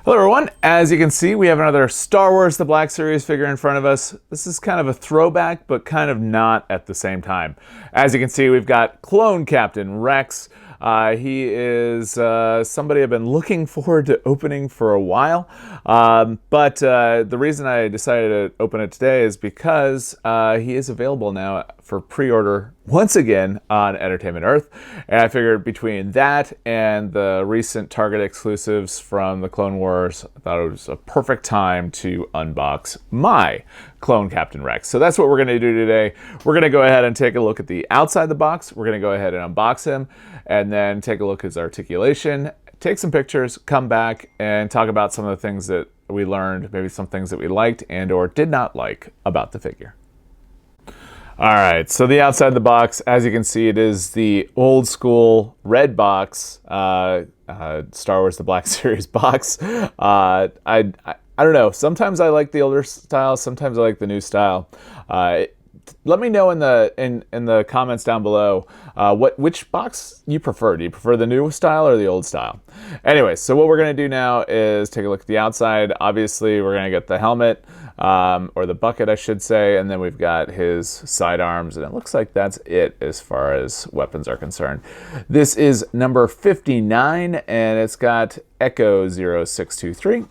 Hello everyone, as you can see we have another Star Wars The Black Series figure in front of us. This is kind of a throwback, but kind of not at the same time. As you can see, we've got Clone Captain Rex. He is somebody I've been looking forward to opening for a while, but the reason I decided to open it today is because he is available now for pre-order once again on Entertainment Earth, and I figured between that and the recent Target exclusives from the Clone Wars, I thought it was a perfect time to unbox my Clone Captain Rex. So that's what we're going to do today. We're going to go ahead and take a look at the outside the box. We're going to go ahead and unbox him, and then take a look at his articulation, take some pictures, come back, and talk about some of the things that we learned, maybe some things that we liked and or did not like about the figure. All right, so the outside the box, as you can see, it is the old school red box, Star Wars The Black Series box. I don't know, sometimes I like the older style, sometimes I like the new style. Let me know in the comments down below which box you prefer. Do you prefer the new style or the old style? Anyway, so what we're going to do now is take a look at the outside. Obviously, we're going to get the helmet, or the bucket, I should say, and then we've got his sidearms, and it looks like that's it as far as weapons are concerned. This is number 59, and it's got Echo 0623.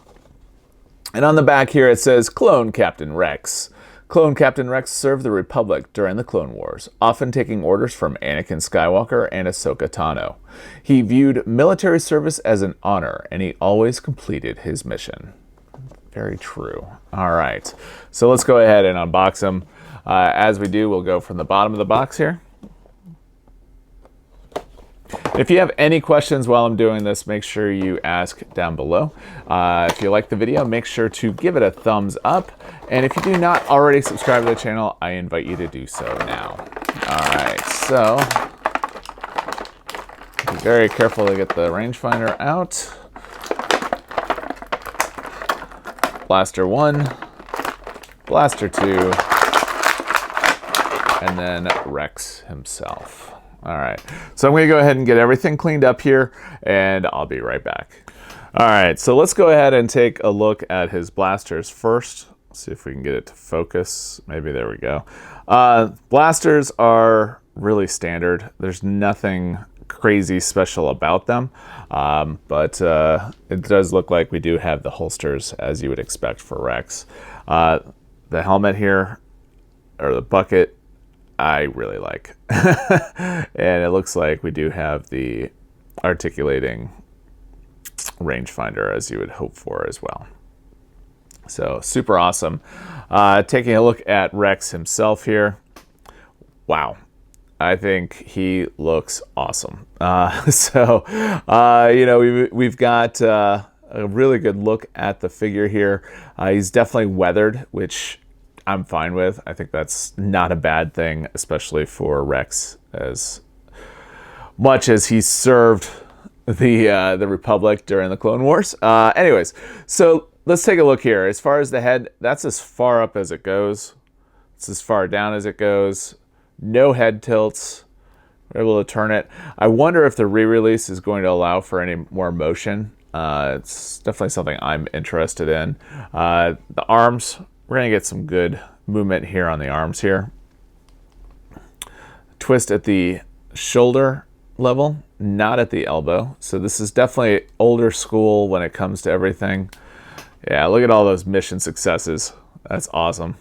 And on the back here it says Clone Captain Rex. Clone Captain Rex served the Republic during the Clone Wars, often taking orders from Anakin Skywalker and Asoka Tano. He viewed military service as an honor, and he always completed his mission. Very true. All right, so let's go ahead and unbox him. As we do, we'll go from the bottom of the box here. If you have any questions while I'm doing this, make sure you ask down below. If you like the video, make sure to give it a thumbs up. And if you do not already subscribe to the channel, I invite you to do so now. All right, so be very careful to get the rangefinder out. Blaster 1, Blaster 2, and then Rex himself. All right, so I'm going to go ahead and get everything cleaned up here, and I'll be right back. All right, so let's go ahead and take a look at his blasters first. Let's see if we can get it to focus. Maybe there we go. Blasters are really standard. There's nothing crazy special about them, but it does look like we do have the holsters as you would expect for Rex. The helmet here, or the bucket, I really like. And it looks like we do have the articulating rangefinder as you would hope for as well. So super awesome. Taking a look at Rex himself here. Wow. I think he looks awesome. You know, we've got a really good look at the figure here. He's definitely weathered, which I'm fine with. I think that's not a bad thing, especially for Rex, as much as he served the Republic during the Clone Wars. Anyways, so let's take a look here. As far as the head, that's as far up as it goes. It's as far down as it goes. No head tilts. We're able to turn it. I wonder if the re-release is going to allow for any more motion. It's definitely something I'm interested in. The arms, we're going to get some good movement here on the arms here. Twist at the shoulder level, not at the elbow. So this is definitely older school when it comes to everything. Yeah, look at all those mission successes. That's awesome.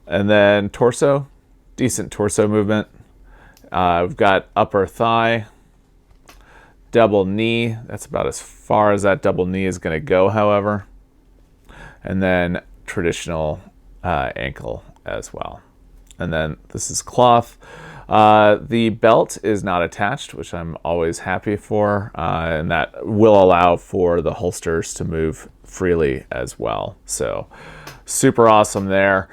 And then torso, decent torso movement. We've got upper thigh, double knee. That's about as far as that double knee is going to go, however. And then traditional ankle as well. And then this is cloth. The belt is not attached, which I'm always happy for, and that will allow for the holsters to move freely as well. So super awesome there.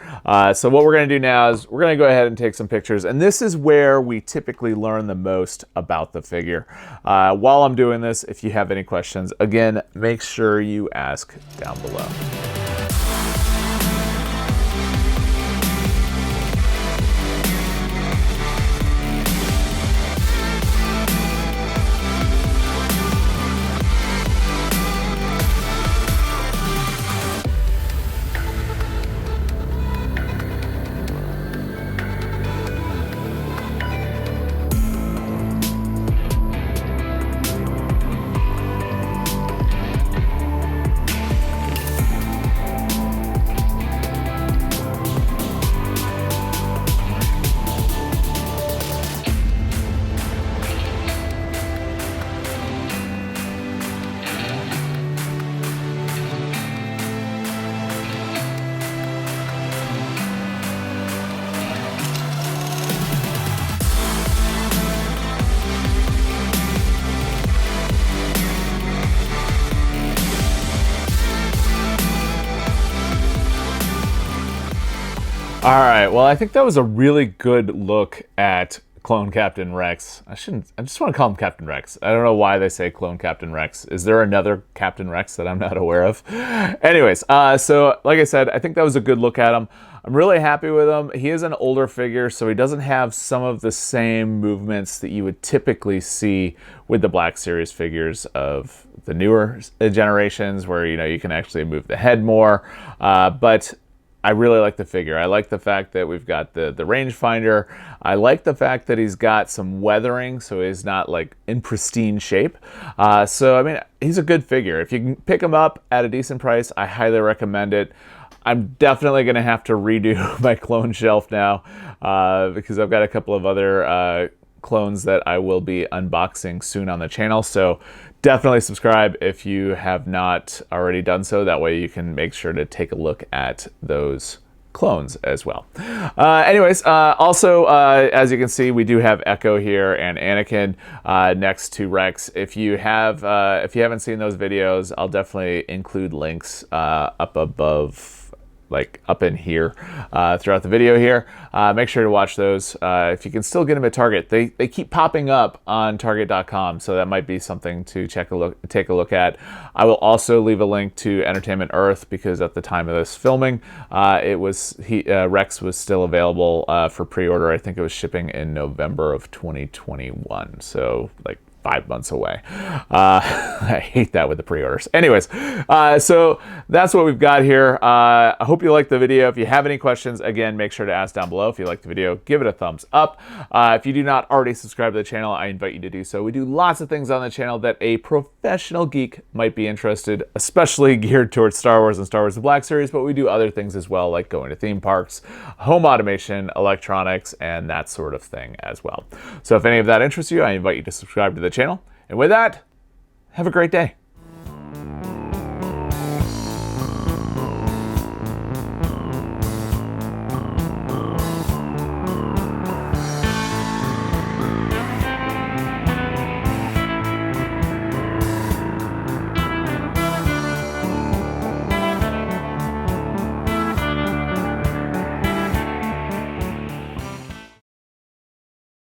So what we're going to do now is we're going to go ahead and take some pictures, and this is where we typically learn the most about the figure. While I'm doing this, if you have any questions, again, make sure you ask down below. All right, well, I think that was a really good look at Clone Captain Rex. I just want to call him Captain Rex. I don't know why they say Clone Captain Rex. Is there another Captain Rex that I'm not aware of? Anyways, so like I said, I think that was a good look at him. I'm really happy with him. He is an older figure, so he doesn't have some of the same movements that you would typically see with the Black Series figures of the newer generations, where you can actually move the head more. But I really like the figure. I like the fact that we've got the rangefinder. I like the fact that he's got some weathering, so he's not like in pristine shape. So I mean, he's a good figure. If you can pick him up at a decent price, I highly recommend it. I'm definitely going to have to redo my clone shelf now because I've got a couple of other clones that I will be unboxing soon on the channel. So definitely subscribe if you have not already done so. That way you can make sure to take a look at those clones as well. Also, as you can see, we do have Echo here and Anakin next to Rex. If you haven't seen those videos, I'll definitely include links up above, like up in here throughout the video here. Make sure to watch those. If you can still get them at Target, they keep popping up on Target.com, so that might be something to take a look at. I will also leave a link to Entertainment Earth, because at the time of this filming, Rex was still available for pre-order. I think it was shipping in November of 2021, so like 5 months away. I hate that with the pre-orders. Anyways, so that's what we've got here. I hope you liked the video. If you have any questions, again, make sure to ask down below. If you liked the video, give it a thumbs up. If you do not already subscribe to the channel, I invite you to do so. We do lots of things on the channel that a professional geek might be interested, especially geared towards Star Wars and Star Wars The Black Series, but we do other things as well, like going to theme parks, home automation, electronics, and that sort of thing as well. So if any of that interests you, I invite you to subscribe to the channel. And with that, have a great day.